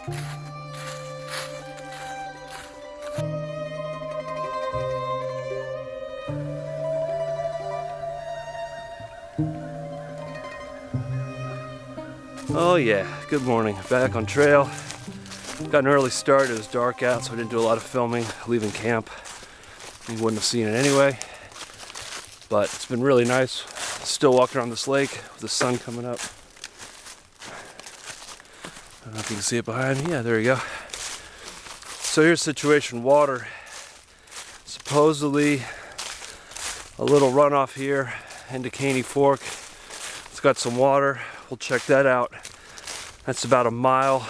Oh yeah, good morning. Back on trail. Got an early start. It was dark out, so I didn't do a lot of filming leaving camp. You wouldn't have seen it anyway. But it's been really nice. Still walking around this lake with the sun coming up. I don't know if you can see it behind me. Yeah, there you go. So here's the situation. Water. Supposedly a little runoff here into Caney Fork. It's got some water. We'll check that out. That's about a mile.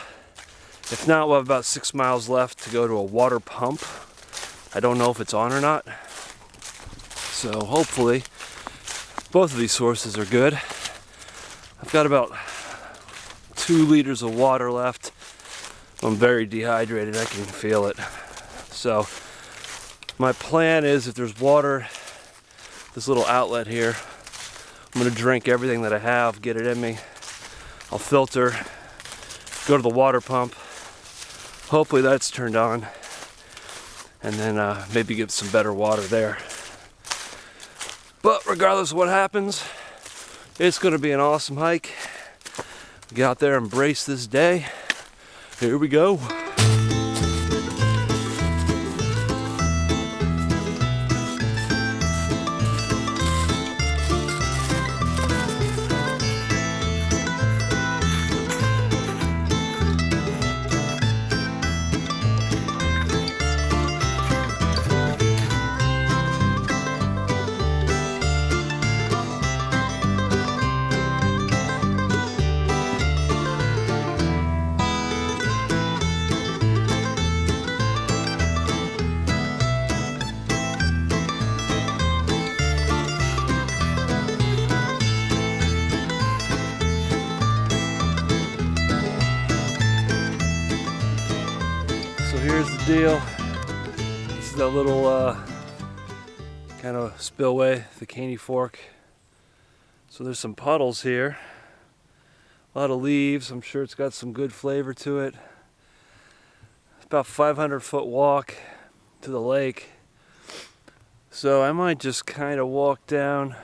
If not, we'll have about 6 miles left to go to a water pump. I don't know if it's on or not. So hopefully both of these sources are good. I've got about 2 liters of water left. I'm very dehydrated, I can feel it. So my plan is, if there's water, this little outlet here, I'm gonna drink everything that I have, get it in me. I'll filter, go to the water pump. Hopefully that's turned on. And then maybe get some better water there. But regardless of what happens, it's gonna be an awesome hike. Get out there, embrace this day. Here we go. Here's the deal. This is that little kind of spillway, the Caney Fork. So there's some puddles here. A lot of leaves. I'm sure it's got some good flavor to it. It's about 500-foot walk to the lake. So I might just kind of walk down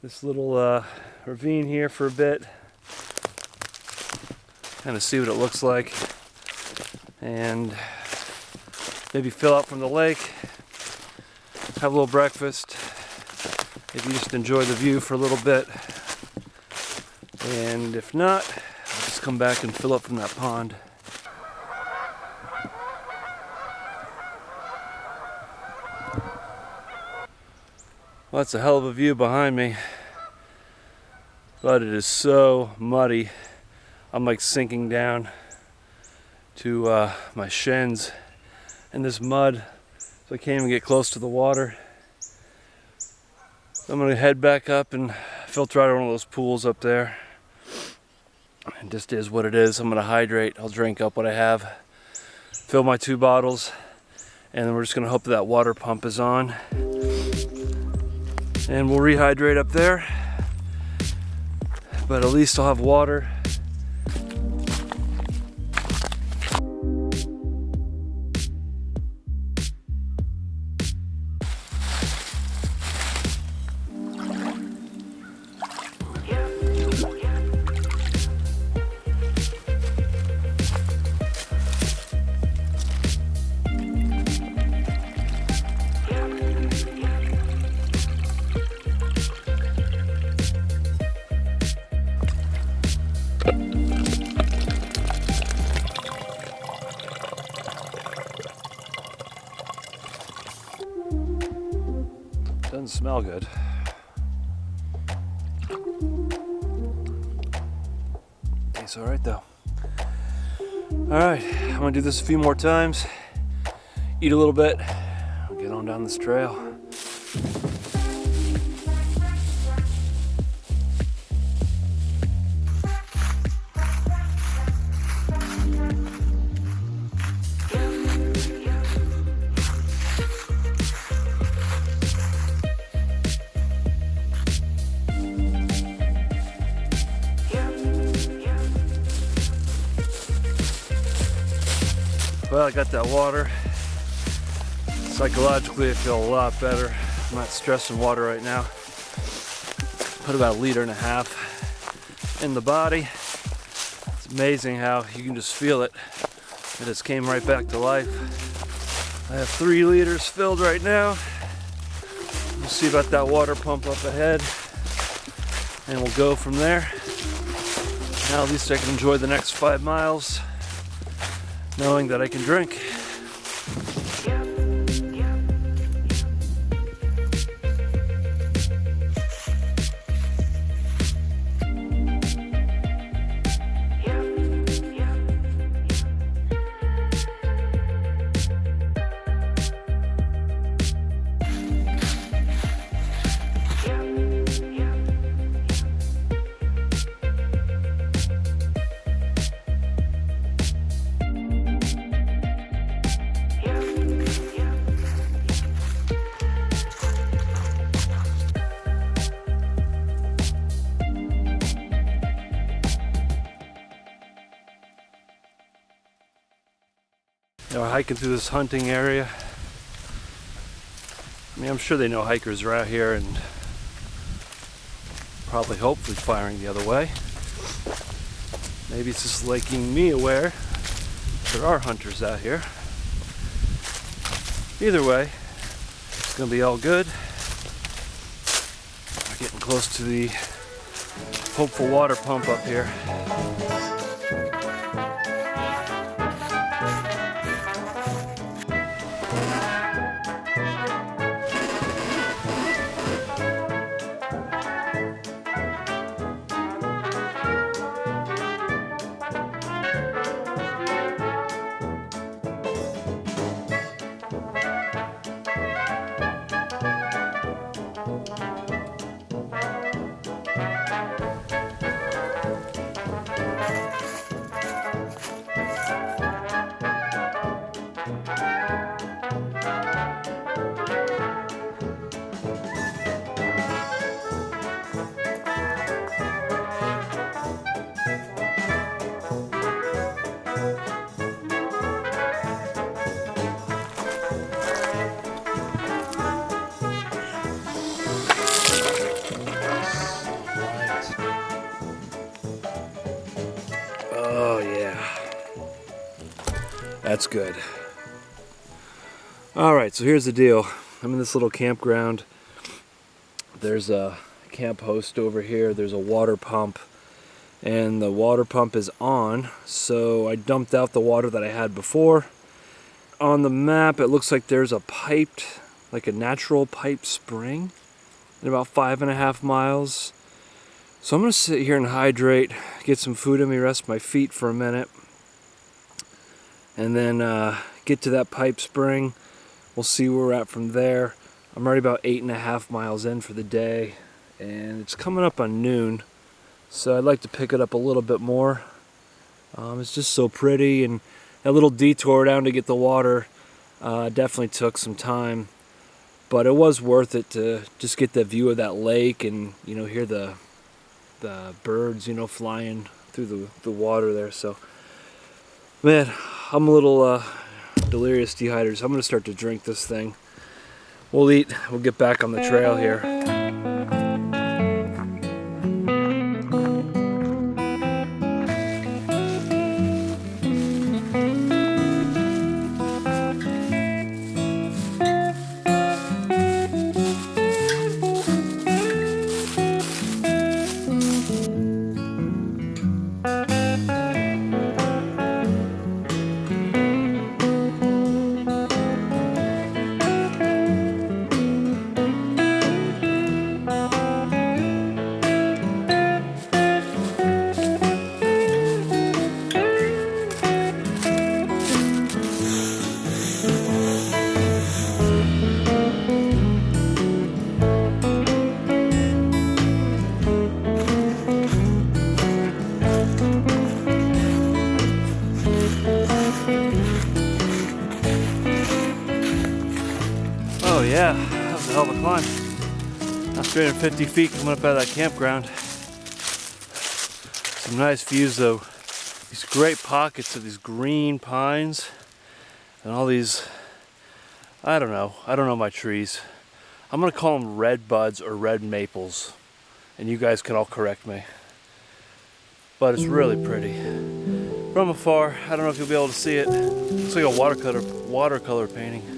this little ravine here for a bit. Kind of see what it looks like. And maybe fill out from the lake, have a little breakfast, maybe just enjoy the view for a little bit. And if not, I'll just come back and fill up from that pond. Well, that's a hell of a view behind me, but it is so muddy. I'm like sinking down to my shins in this mud, so I can't even get close to the water. So I'm gonna head back up and filter out of one of those pools up there. It just is what it is. I'm gonna hydrate. I'll drink up what I have, fill my 2 bottles, and then we're just gonna hope that water pump is on. And we'll rehydrate up there, but at least I'll have water. Doesn't smell good. Tastes all right though. All right, I'm gonna do this a few more times. Eat a little bit. I'll get on down this trail. glad I got that water. Psychologically, I feel a lot better. I'm not stressing water right now. Put about 1.5 liters in the body. It's amazing how you can just feel it. It just came right back to life. I have 3 liters filled right now. We'll see about that water pump up ahead, and we'll go from there. Now at least I can enjoy the next 5 miles, knowing that I can drink. We're hiking through this hunting area. I mean, I'm sure they know hikers are out here and probably hopefully firing the other way. Maybe it's just making me aware there are hunters out here. Either way, it's gonna be all good. We're getting close to the hopeful water pump up here. Oh yeah, that's good. All right, so here's the deal. I'm in this little campground. There's a camp host over here. There's a water pump, and the water pump is on. So I dumped out the water that I had before. On the map, it looks like there's a piped, like a natural pipe spring in about 5.5 miles. So I'm gonna sit here and hydrate, get some food in me, rest my feet for a minute, and then get to that pipe spring. We'll see where we're at from there. I'm already about 8.5 miles in for the day, and it's coming up on noon, so I'd like to pick it up a little bit more. It's just so pretty, and that little detour down to get the water definitely took some time, but it was worth it to just get the view of that lake and, you know, hear the birds, you know, flying through the water there. So, man, I'm a little delirious, dehydrated, so I'm gonna start to drink this thing. We'll eat, we'll get back on the trail here. Oh yeah, that was a hell of a climb. Not 350 feet coming up out of that campground. Some nice views though. These great pockets of these green pines. And all these, I don't know my trees. I'm gonna call them red buds or red maples, and you guys can all correct me. But it's really pretty. From afar, I don't know if you'll be able to see it. It's like a watercolor painting.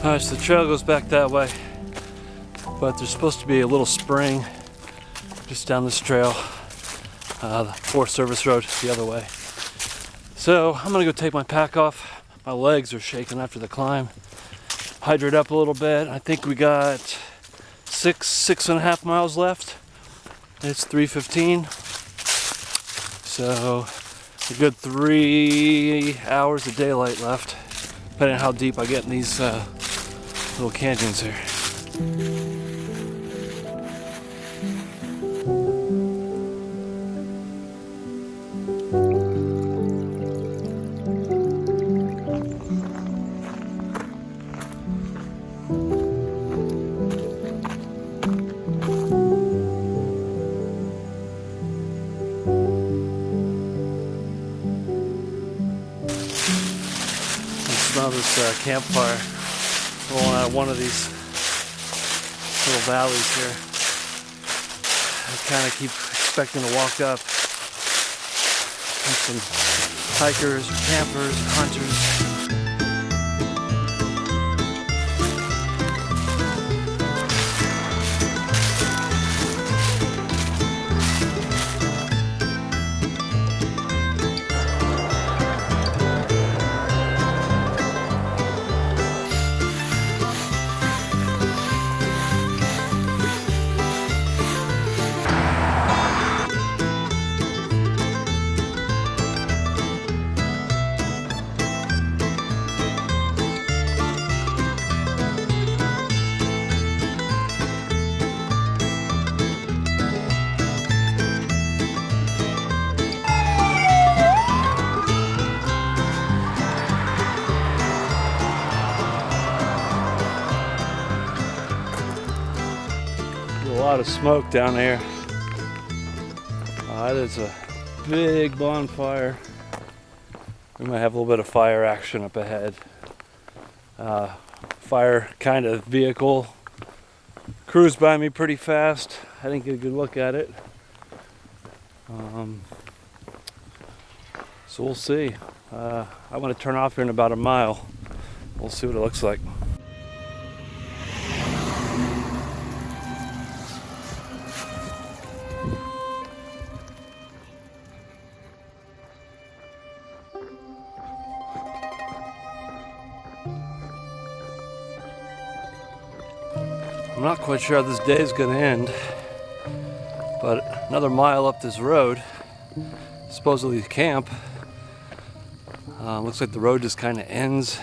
Alright, so the trail goes back that way, but there's supposed to be a little spring just down this trail, the Forest Service Road the other way. So I'm gonna go take my pack off. My legs are shaking after the climb. Hydrate up a little bit. I think we got six and a half miles left. It's 3:15, so a good 3 hours of daylight left, depending on how deep I get in these little canyons here. Smell this campfire rolling out of one of these little valleys here. I kind of keep expecting to walk up with some hikers or campers or hunters. A lot of smoke down there. There's a big bonfire. We might have a little bit of fire action up ahead. Fire kind of vehicle cruised by me pretty fast. I didn't get a good look at it. So we'll see. I want to turn off here in about a mile. We'll see what it looks like. I'm not quite sure how this day is going to end, but another mile up this road, supposedly camp. Looks like the road just kind of ends.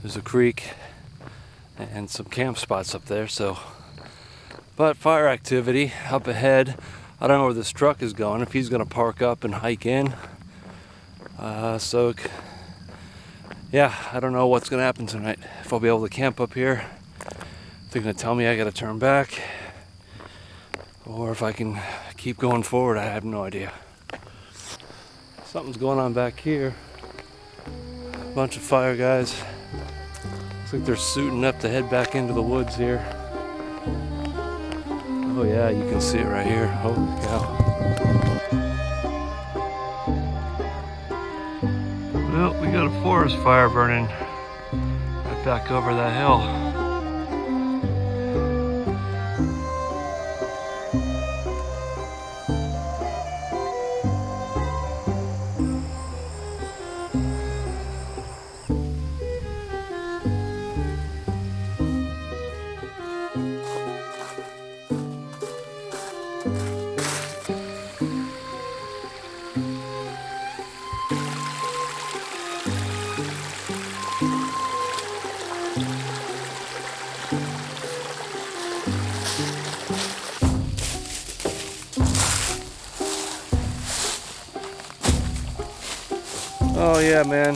There's a creek and some camp spots up there, but fire activity up ahead. I don't know where this truck is going, if he's going to park up and hike in. Yeah, I don't know what's going to happen tonight. If I'll be able to camp up here. They're going to tell me I got to turn back, or if I can keep going forward. I have no idea. Something's going on back here. A bunch of fire guys. Looks like they're suiting up to head back into the woods here. Oh yeah, you can see it right here. Holy cow. Well, we got a forest fire burning right back over that hill. Oh yeah, man,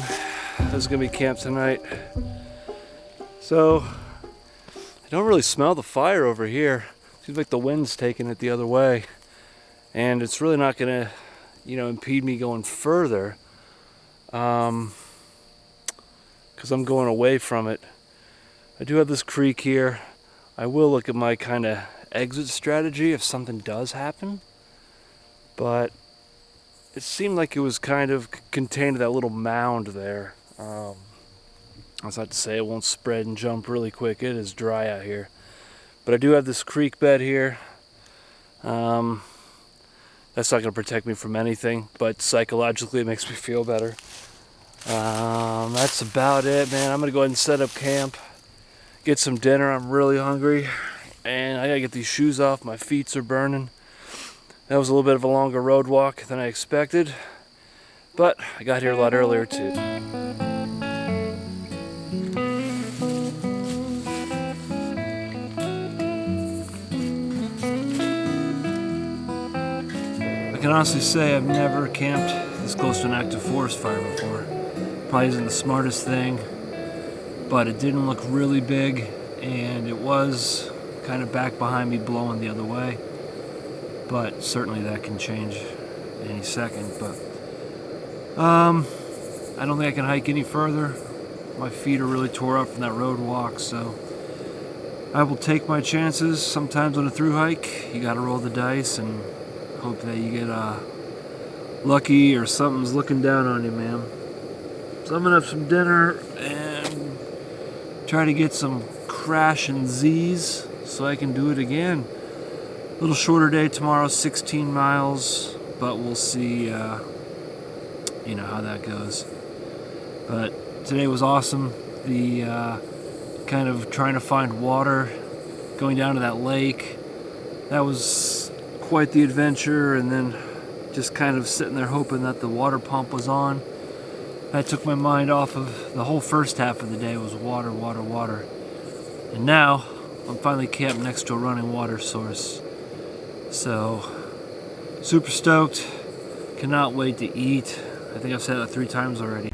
this is gonna be camp tonight. So I don't really smell the fire over here. Seems like the wind's taking it the other way, and it's really not gonna, impede me going further, because I'm going away from it. I do have this creek here. I will look at my kind of exit strategy if something does happen, but it seemed like it was kind of contained to that little mound there. That's not to say it won't spread and jump really quick. It is dry out here. But I do have this creek bed here. That's not going to protect me from anything, but psychologically it makes me feel better. That's about it, man. I'm going to go ahead and set up camp, get some dinner. I'm really hungry, and I got to get these shoes off. My feet are burning. That was a little bit of a longer road walk than I expected, but I got here a lot earlier too. I can honestly say I've never camped this close to an active forest fire before. Probably isn't the smartest thing, but it didn't look really big, and it was kind of back behind me blowing the other way. But certainly that can change any second. But I don't think I can hike any further. My feet are really tore up from that road walk, so I will take my chances. Sometimes on a through hike, you got to roll the dice and hope that you get lucky or something's looking down on you, man. So I'm gonna have some dinner and try to get some crash and Z's so I can do it again. A little shorter day tomorrow, 16 miles, but we'll see, how that goes. But today was awesome. The kind of trying to find water, going down to that lake, that was quite the adventure, and then just kind of sitting there hoping that the water pump was on. That took my mind off of the whole first half of the day. Was water, water, water. And now I'm finally camped next to a running water source. So, super stoked. Cannot wait to eat. I think I've said that 3 times already.